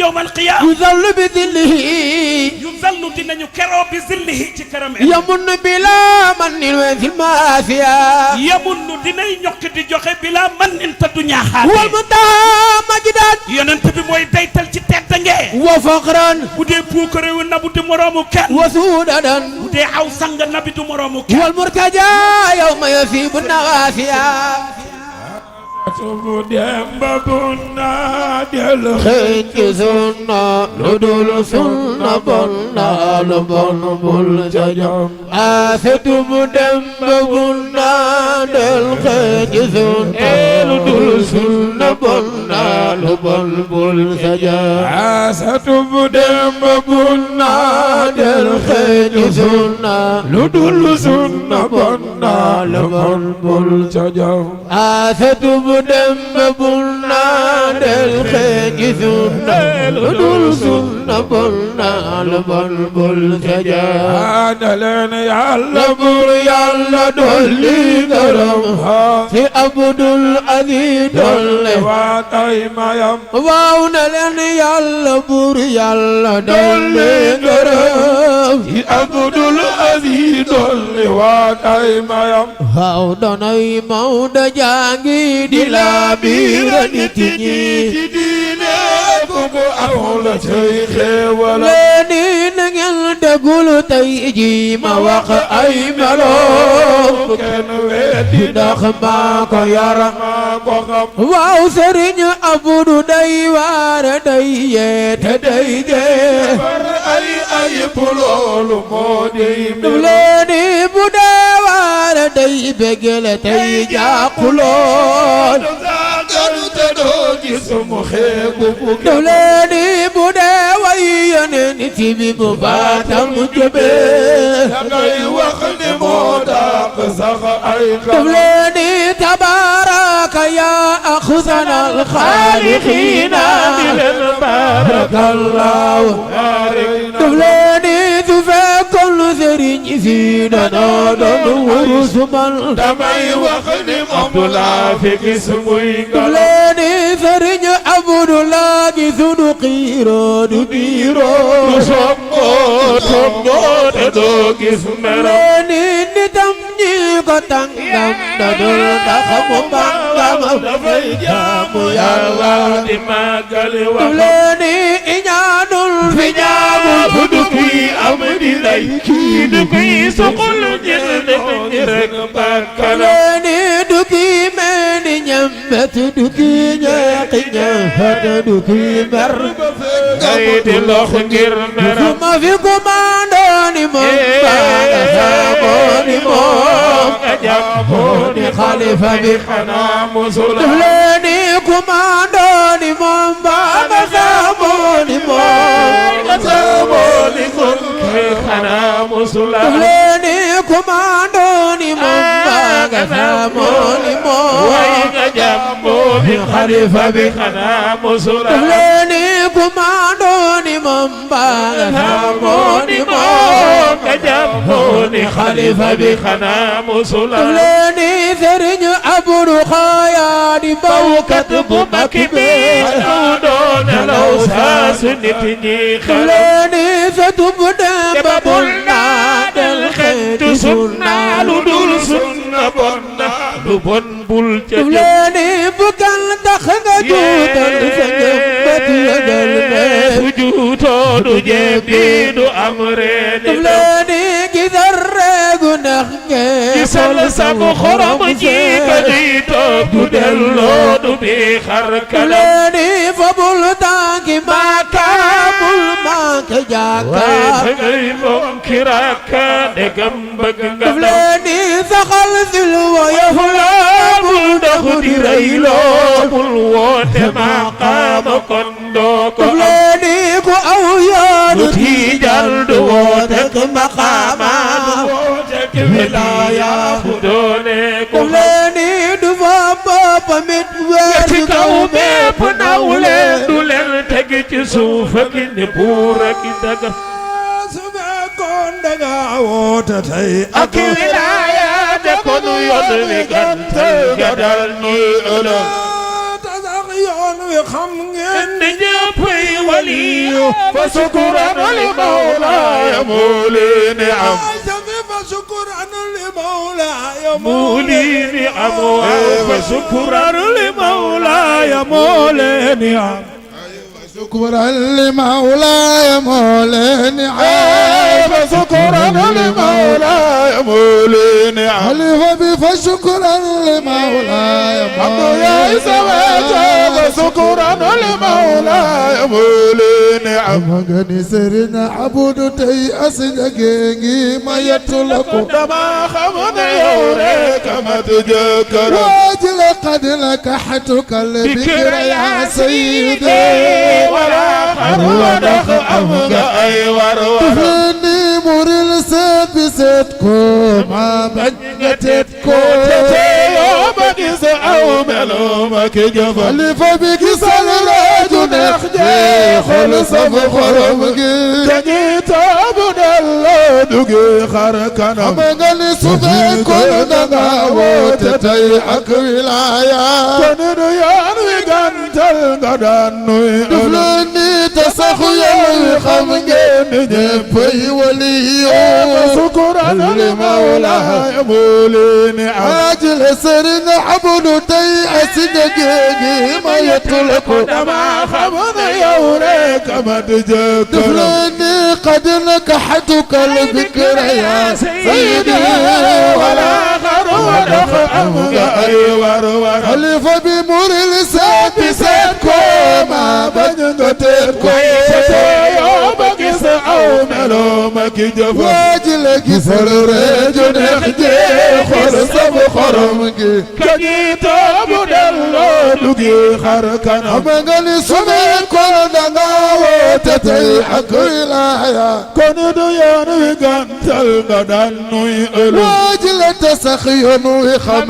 يوم القيامة يذل بذله يذل دينانيو كرو بذله ci këram يمن بلا من في المافيا يمن ديناي ñok di joxe bila man ta du ñaaxaat والمنتهى مجدان yonent bi mooy daytal ci teddange وفقرا bu dee puukare wu nabu du moroomu kenn وسودا bu dee aw sang nabi du moroomu kenn والمرتجى يوم يصيب النوافيا خيج سنة لدول سنة بنا لبن بالججم آثتم دم بنا دل خيج سنة لدول سنة بنا لبن بالججم آثتم دم بنا دل خيج سنة لدول سنة بنا لبن بالججم آثتم دم بنا دل خيج سنة لدول سنة بنا لبن بالججم أنا لن يعلم يلا دولي كرمها في عبد العزيز دولي واتيما يم واونا لن يلا بور يلا دولي كرم في عبد العزيز دولي واتيما يم واونا مودا جانجي دي لا بيرا نتيجي دينا كوكو أولا شيخي ولا لين ngeen déglu tey jii ma wax ay melo kenn weddi ndax maa ko yar maa ko xam waaw sëriñ Abdu day waar day yeete day jee ay loolu moo di leeni bu dee waar day béggele tey jàqulool leeni bu dee way yoneen ci bi bu baatam jëbee dangay wax ni moo dàq sax ay xam leeni tabaaraka yaa axsanal xaaliqiina di leen baarakallaahu leeni su fekkoon sëriñ si danoo doon wurus man damay wax ni Abdullah fi gis muy leeni sëriñ Abdullah gi sunu xiiroo du biiroo du somboo te doo gis mero leeni nitam ñi ko tàngam da dul tax mu bàngam dafay jaamu Yàlla di màggali wax leeni iñaanul fi ñaamul fu du kuy am di lay kii du kuy suqul ñil ni rek bàkkala leeni du kii meeni ñambet du kii ñeexi ñaxat du kii mer ngay di lox ngir nera ma fi commando ni moom baaga saaboo ni moom nga jàppoo ni xalifa bi xanaa musul leeni commando ni moom baaga saaboo ni moom nga saaboo ni kon xanaa musul leeni commando ni moom baaga saaboo ni moom way nga jàppoo ni xalifa bi xanaa musul leeni commando ni moom baaga saaboo ni moom nga jàppoo ni xalifa bi xanaa musul leeni sëriñ Abdu Xaaya di bawkat bu mag bi aw doon law saa su nit ñi leeni sa tub dem ba bul naa del xeetu sunna lu dul sunna bon na lu bon bul ca jëm leeni bu kan tax nga juutal sa jëmbat yëgal ne su juutoo du jébbi du am reeni leeni gisal reegu ndax ngeen gisal sabu xorom ji ka ñuy toog du delloo du bi xar kanam leeni fa bul tànki maaka bul manke jaaka ngay fonki rakka degam bëgg nga leeni saxal sil woyof la bul dox di rëy loo bul woote maqaama kon doo ko leeni ku aw yoonu tiijal du woote maqaama du woote wilaaya fu doone ko leeni du fa boppamit weer ci kaw bépp naw leen du leen teg ci suuf ak ni buur ak daga su fekkoon danga woote tey ak wilaaya de ko nu yoon wi gante nga dal ni ëllëg te sax yoon wi xam ngeen di ñëpp yi ولي فشكرا لمولاي مولي نعم فشكرا لمولاي مولي نعم فشكرا لمولاي مولي نعم شكرا لمولاي مولي نعم فشكرا لمولاي مولي نعم خليفة فشكرا لمولاي عبد يا سواجا فشكرا لمولاي مولي نعم مغني سرنا عبود تي أسجعي ما يطلق دما خمن يوريك ما تجكر واجل قد لكحتك البكر يا سيدي ولا خر دخ أفق أي ورور تفني مريل سيد بسيدكم ما بنجتكم يومك سأو ملومك جفل اللي فبك سلراج نخجي خلص بخرمك تجيت أبو دلو دقي خركنا مغني سبي كل دغاوت تيحك ولايا تنديان ويغنتل غدانوي دفلني تسخيا خمجين جبي وليو شكرا لمولاي مولي نعم عاجل سرنا عبد تي أسجعي ما يطلق دما خمن يوريك ما تجكر دفلني قد نكحتك البكر يا سيدي ولا خر ودخ أفق أي ورور خليفة بمور لسان بسيدكم ما بنجتكم يومك سأو ملومك جفل واجلك سرراج نخجي خلص بخرمك كجيت أبو دلو دقي خركنا مغني سمي كل دغاوت تيحك ولايا كن ديان ويغنتل غدانوي ألو واجل تسخيا وخمن